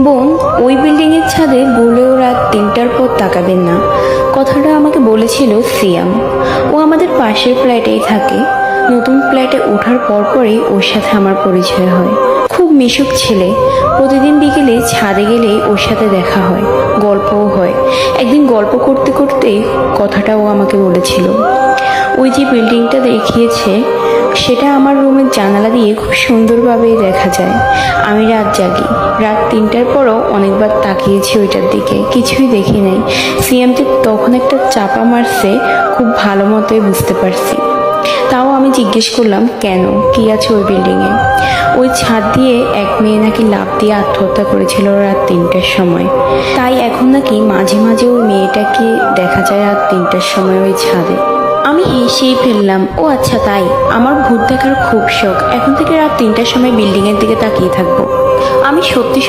বোন, ওই বিল্ডিংয়ের ছাদে বলেও রাত 3টার পর তাকাবেন না, কথাটা আমাকে বলেছিল সিয়াম। ও আমাদের পাশের ফ্ল্যাটেই থাকে। নতুন ফ্ল্যাটে ওঠার পরপরই ওর সাথে আমার পরিচয় হয়। খুব মিশুক ছেলে। প্রতিদিন বিকেলে ছাদে গেলে ওর সাথে দেখা হয়, গল্পও হয়। একদিন গল্প করতে করতে কথাটাও আমাকে বলেছিল। ওই যে বিল্ডিংটা দেখিয়েছে, সেটা আমার রুমের জানালা দিয়ে খুব সুন্দরভাবে দেখা যায়। আমি রাত জাগি, রাত 3টার পরও অনেকবার তাকিয়েছি ওইটার দিকে, কিছুই দেখি নাই। সিএমকে তখন একটা চাপা মারছে, খুব ভালো মতোই বুঝতে পারছি। তাও আমি জিজ্ঞেস করলাম, কেন, কি আছে ওই বিল্ডিংয়ে? ওই ছাদ দিয়ে এক মেয়ে নাকি লাফ দিয়ে আত্মহত্যা করেছিল রাত 3টার সময়। তাই এখন নাকি মাঝে মাঝে ওই মেয়েটাকে দেখা যায় রাত 3টার সময় ওই ছাদে। আমি হেসেই ফেললাম, ও আচ্ছা তাই, আমার ভূত দেখার খুব শখ। এখন থেকে রাত 3টার সময় বিল্ডিংয়ের দিকে তাকিয়ে থাকবো। আমি সত্যি